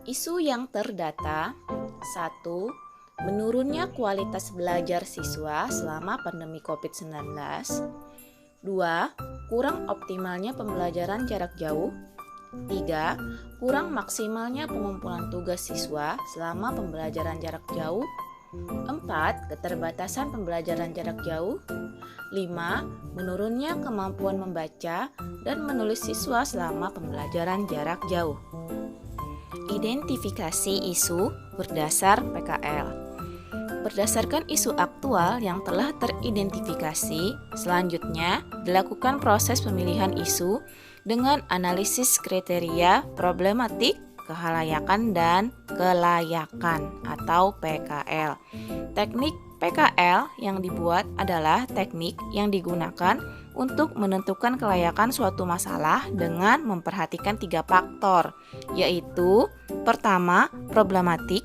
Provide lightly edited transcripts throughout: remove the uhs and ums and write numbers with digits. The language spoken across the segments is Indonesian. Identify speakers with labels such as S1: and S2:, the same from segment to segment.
S1: Isu yang terdata: 1. Menurunnya kualitas belajar siswa selama pandemi COVID-19. 2. Kurang optimalnya pembelajaran jarak jauh. 3. Kurang maksimalnya pengumpulan tugas siswa selama pembelajaran jarak jauh. 4. Keterbatasan pembelajaran jarak jauh. 5. Menurunnya kemampuan membaca dan menulis siswa selama pembelajaran jarak jauh. Identifikasi isu berdasar PKL. Berdasarkan isu aktual yang telah teridentifikasi, selanjutnya dilakukan proses pemilihan isu dengan analisis kriteria problematik, kehalayakan, dan kelayakan atau PKL. Teknik PKL yang dibuat adalah teknik yang digunakan untuk menentukan kelayakan suatu masalah dengan memperhatikan 3 faktor, yaitu pertama, problematik,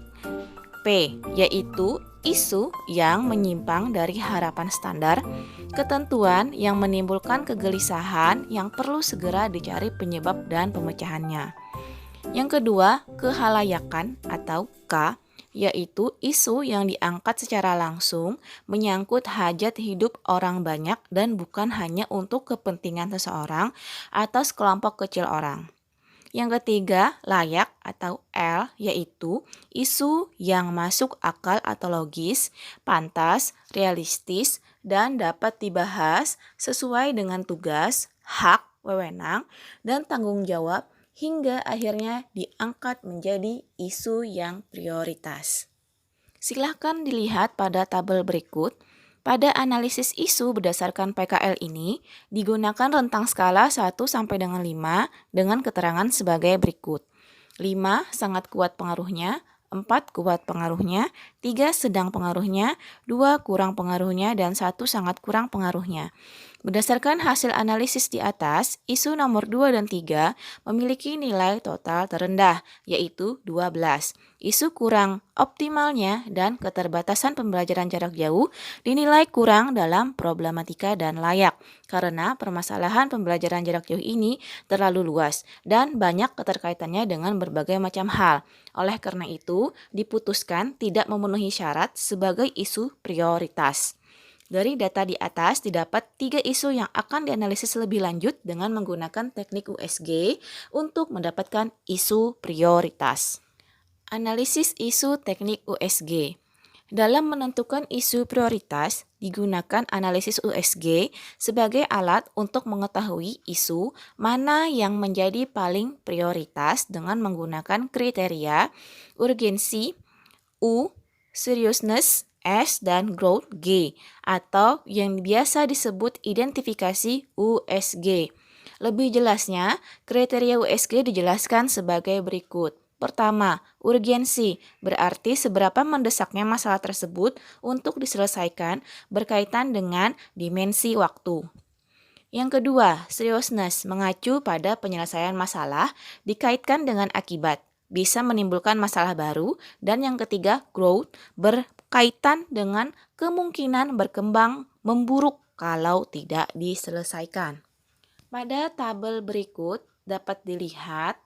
S1: P, yaitu isu yang menyimpang dari harapan standar, ketentuan yang menimbulkan kegelisahan yang perlu segera dicari penyebab dan pemecahannya. Yang kedua, kehalayakan atau K, yaitu isu yang diangkat secara langsung menyangkut hajat hidup orang banyak dan bukan hanya untuk kepentingan seseorang atau sekelompok kecil orang. Yang ketiga, layak atau L, yaitu isu yang masuk akal atau logis, pantas, realistis, dan dapat dibahas sesuai dengan tugas, hak, wewenang, dan tanggung jawab hingga akhirnya diangkat menjadi isu yang prioritas. Silahkan dilihat pada tabel berikut. Pada analisis isu berdasarkan PKL ini, digunakan rentang skala 1 sampai dengan 5 dengan keterangan sebagai berikut. 5 sangat kuat pengaruhnya, 4 kuat pengaruhnya, 3 sedang pengaruhnya, 2 kurang pengaruhnya, dan 1 sangat kurang pengaruhnya. Berdasarkan hasil analisis di atas, isu nomor 2 dan 3 memiliki nilai total terendah, yaitu 12. Isu kurang optimalnya dan keterbatasan pembelajaran jarak jauh dinilai kurang dalam problematika dan layak, karena permasalahan pembelajaran jarak jauh ini terlalu luas dan banyak keterkaitannya dengan berbagai macam hal. Oleh karena itu, diputuskan tidak memenuhi syarat sebagai isu prioritas. Dari data di atas didapat 3 isu yang akan dianalisis lebih lanjut dengan menggunakan teknik USG untuk mendapatkan isu prioritas. Analisis isu teknik USG. Dalam menentukan isu prioritas, digunakan analisis USG sebagai alat untuk mengetahui isu mana yang menjadi paling prioritas dengan menggunakan kriteria urgensi U, seriousness S, dan growth G, atau yang biasa disebut identifikasi USG. Lebih jelasnya, kriteria USG dijelaskan sebagai berikut. Pertama, urgensi, berarti seberapa mendesaknya masalah tersebut untuk diselesaikan berkaitan dengan dimensi waktu. Yang kedua, seriousness, mengacu pada penyelesaian masalah dikaitkan dengan akibat, bisa menimbulkan masalah baru. Dan yang ketiga, growth, berkaitan dengan kemungkinan berkembang memburuk kalau tidak diselesaikan. Pada tabel berikut dapat dilihat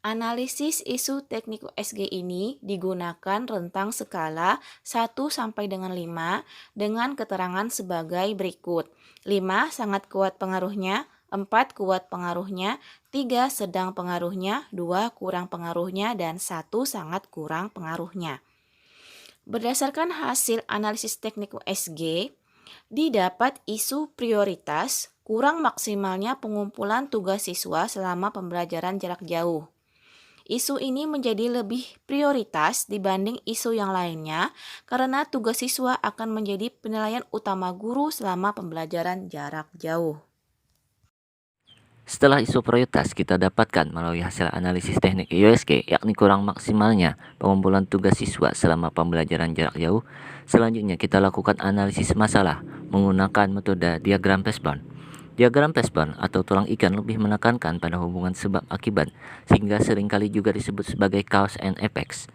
S1: analisis isu teknik USG ini digunakan rentang skala 1 sampai dengan 5 dengan keterangan sebagai berikut. 5 sangat kuat pengaruhnya, 4 kuat pengaruhnya, 3 sedang pengaruhnya, 2 kurang pengaruhnya, dan 1 sangat kurang pengaruhnya. Berdasarkan hasil analisis teknik USG, didapat isu prioritas kurang maksimalnya pengumpulan tugas siswa selama pembelajaran jarak jauh. Isu ini menjadi lebih prioritas dibanding isu yang lainnya karena tugas siswa akan menjadi penilaian utama guru selama pembelajaran jarak jauh.
S2: Setelah isu prioritas kita dapatkan melalui hasil analisis teknik USG, yakni kurang maksimalnya pengumpulan tugas siswa selama pembelajaran jarak jauh. Selanjutnya kita lakukan analisis masalah menggunakan metode diagram Fishbone. Diagram Fishbone atau tulang ikan lebih menekankan pada hubungan sebab akibat, sehingga seringkali juga disebut sebagai cause and effects.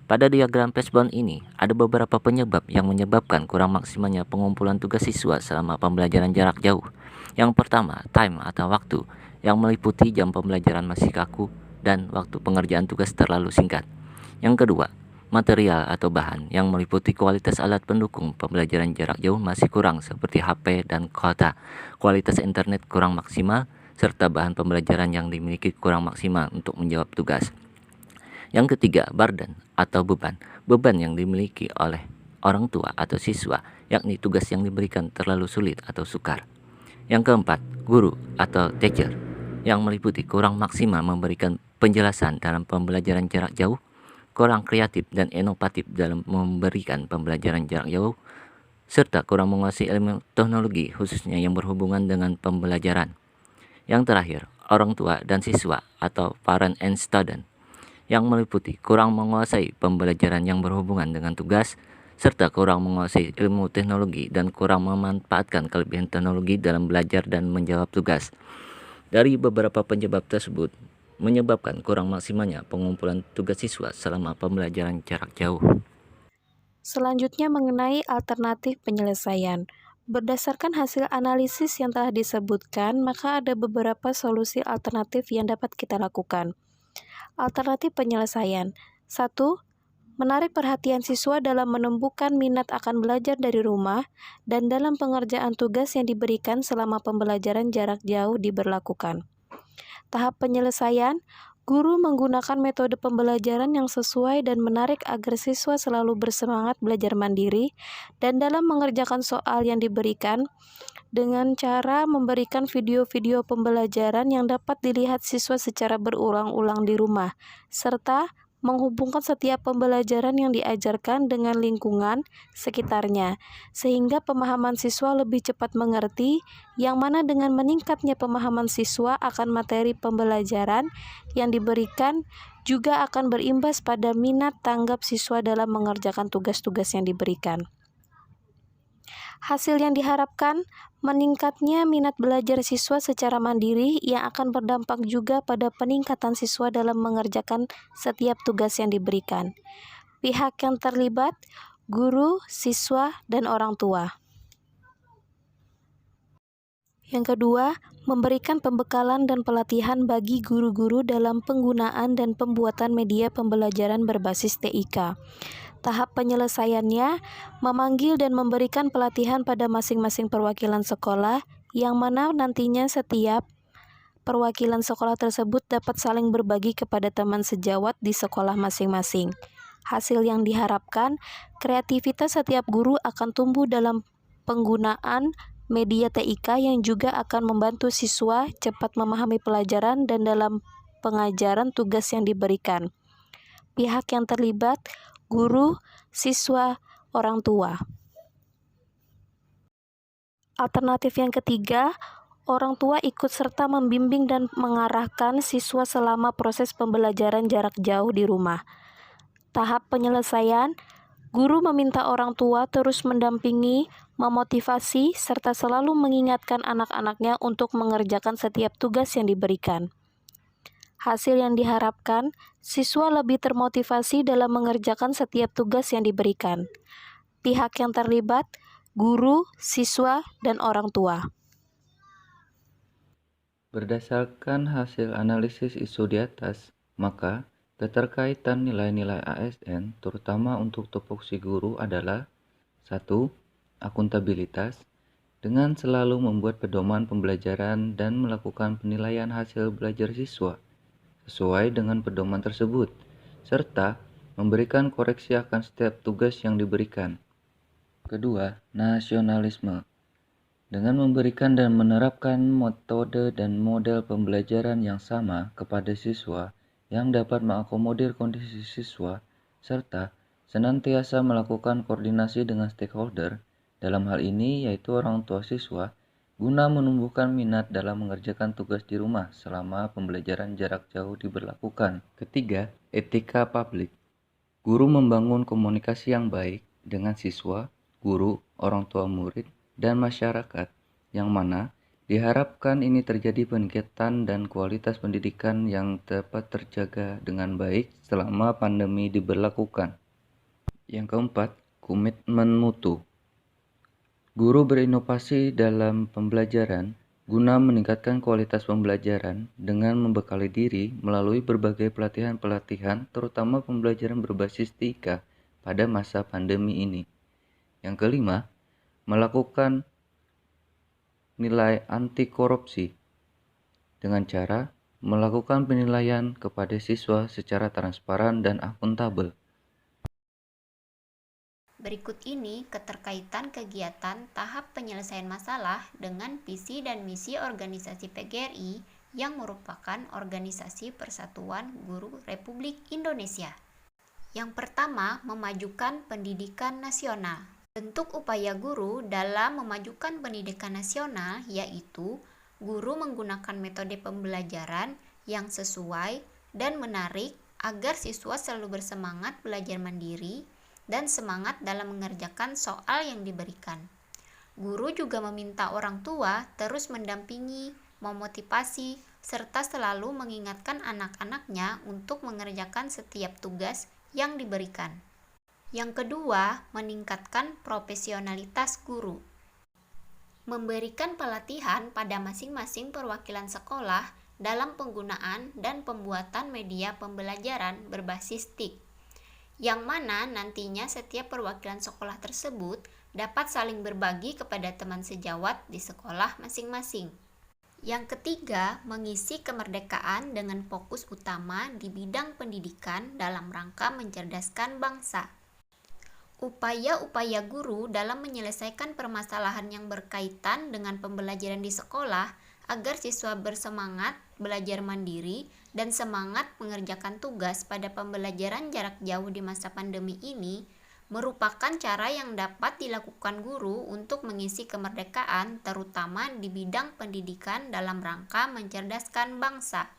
S2: Pada diagram Fishbone ini, ada beberapa penyebab yang menyebabkan kurang maksimalnya pengumpulan tugas siswa selama pembelajaran jarak jauh. Yang pertama, time atau waktu, yang meliputi jam pembelajaran masih kaku, dan waktu pengerjaan tugas terlalu singkat. Yang kedua, material atau bahan yang meliputi kualitas alat pendukung pembelajaran jarak jauh masih kurang seperti HP dan kuota, kualitas internet kurang maksimal, serta bahan pembelajaran yang dimiliki kurang maksimal untuk menjawab tugas. Yang ketiga, burden atau beban. Beban yang dimiliki oleh orang tua atau siswa, yakni tugas yang diberikan terlalu sulit atau sukar. Yang keempat, guru atau teacher, yang meliputi kurang maksimal memberikan penjelasan dalam pembelajaran jarak jauh, kurang kreatif dan inovatif dalam memberikan pembelajaran jarak jauh, serta kurang menguasai ilmu teknologi khususnya yang berhubungan dengan pembelajaran. Yang terakhir, orang tua dan siswa atau parent and student, yang meliputi kurang menguasai pembelajaran yang berhubungan dengan tugas, serta kurang menguasai ilmu teknologi dan kurang memanfaatkan kelebihan teknologi dalam belajar dan menjawab tugas. Dari beberapa penyebab tersebut, menyebabkan kurang maksimalnya pengumpulan tugas siswa selama pembelajaran jarak jauh.
S3: Selanjutnya mengenai alternatif penyelesaian. Berdasarkan hasil analisis yang telah disebutkan, maka ada beberapa solusi alternatif yang dapat kita lakukan. Alternatif penyelesaian. 1. Menarik perhatian siswa dalam menumbuhkan minat akan belajar dari rumah dan dalam pengerjaan tugas yang diberikan selama pembelajaran jarak jauh diberlakukan. Tahap penyelesaian, guru menggunakan metode pembelajaran yang sesuai dan menarik agar siswa selalu bersemangat belajar mandiri dan dalam mengerjakan soal yang diberikan dengan cara memberikan video-video pembelajaran yang dapat dilihat siswa secara berulang-ulang di rumah, serta menghubungkan setiap pembelajaran yang diajarkan dengan lingkungan sekitarnya, sehingga pemahaman siswa lebih cepat mengerti, yang mana dengan meningkatnya pemahaman siswa akan materi pembelajaran yang diberikan juga akan berimbas pada minat tanggap siswa dalam mengerjakan tugas-tugas yang diberikan. Hasil yang diharapkan, meningkatnya minat belajar siswa secara mandiri yang akan berdampak juga pada peningkatan siswa dalam mengerjakan setiap tugas yang diberikan. Pihak yang terlibat, guru, siswa, dan orang tua. Yang kedua, memberikan pembekalan dan pelatihan bagi guru-guru dalam penggunaan dan pembuatan media pembelajaran berbasis TIK. Tahap penyelesaiannya, memanggil dan memberikan pelatihan pada masing-masing perwakilan sekolah, yang mana nantinya setiap perwakilan sekolah tersebut dapat saling berbagi kepada teman sejawat di sekolah masing-masing. Hasil yang diharapkan, kreativitas setiap guru akan tumbuh dalam penggunaan media TIK yang juga akan membantu siswa cepat memahami pelajaran dan dalam pengajaran tugas yang diberikan. Pihak yang terlibat, guru, siswa, orang tua. Alternatif yang ketiga, orang tua ikut serta membimbing dan mengarahkan siswa selama proses pembelajaran jarak jauh di rumah. Tahap penyelesaian, guru meminta orang tua terus mendampingi, memotivasi, serta selalu mengingatkan anak-anaknya untuk mengerjakan setiap tugas yang diberikan. Hasil yang diharapkan, siswa lebih termotivasi dalam mengerjakan setiap tugas yang diberikan. Pihak yang terlibat, guru, siswa, dan orang tua.
S4: Berdasarkan hasil analisis isu di atas, maka keterkaitan nilai-nilai ASN, terutama untuk tupoksi guru adalah 1. Akuntabilitas, dengan selalu membuat pedoman pembelajaran dan melakukan penilaian hasil belajar siswa sesuai dengan pedoman tersebut, serta memberikan koreksi akan setiap tugas yang diberikan. Kedua, nasionalisme, dengan memberikan dan menerapkan metode dan model pembelajaran yang sama kepada siswa yang dapat mengakomodir kondisi siswa, serta senantiasa melakukan koordinasi dengan stakeholder, dalam hal ini yaitu orang tua siswa, guna menumbuhkan minat dalam mengerjakan tugas di rumah selama pembelajaran jarak jauh diberlakukan. Ketiga, etika publik. Guru membangun komunikasi yang baik dengan siswa, guru, orang tua murid, dan masyarakat, yang mana diharapkan ini terjadi peningkatan dan kualitas pendidikan yang dapat terjaga dengan baik selama pandemi diberlakukan. Yang keempat, komitmen mutu. Guru berinovasi dalam pembelajaran Guna meningkatkan kualitas pembelajaran dengan membekali diri melalui berbagai pelatihan-pelatihan, terutama pembelajaran berbasis TIKA pada masa pandemi ini. Yang kelima, melakukan nilai anti korupsi dengan cara melakukan penilaian kepada siswa secara transparan dan akuntabel.
S5: Berikut ini keterkaitan kegiatan tahap penyelesaian masalah dengan visi dan misi organisasi PGRI yang merupakan organisasi Persatuan Guru Republik Indonesia. Yang pertama, memajukan pendidikan nasional. Bentuk upaya guru dalam memajukan pendidikan nasional yaitu guru menggunakan metode pembelajaran yang sesuai dan menarik agar siswa selalu bersemangat belajar mandiri dan semangat dalam mengerjakan soal yang diberikan. Guru juga meminta orang tua terus mendampingi, memotivasi, serta selalu mengingatkan anak-anaknya untuk mengerjakan setiap tugas yang diberikan. Yang kedua, meningkatkan profesionalitas guru. Memberikan pelatihan pada masing-masing perwakilan sekolah dalam penggunaan dan pembuatan media pembelajaran berbasis TIK, yang mana nantinya setiap perwakilan sekolah tersebut dapat saling berbagi kepada teman sejawat di sekolah masing-masing. Yang ketiga, mengisi kemerdekaan dengan fokus utama di bidang pendidikan dalam rangka mencerdaskan bangsa. Upaya-upaya guru dalam menyelesaikan permasalahan yang berkaitan dengan pembelajaran di sekolah agar siswa bersemangat belajar mandiri dan semangat mengerjakan tugas pada pembelajaran jarak jauh di masa pandemi ini merupakan cara yang dapat dilakukan guru untuk mengisi kemerdekaan terutama di bidang pendidikan dalam rangka mencerdaskan bangsa.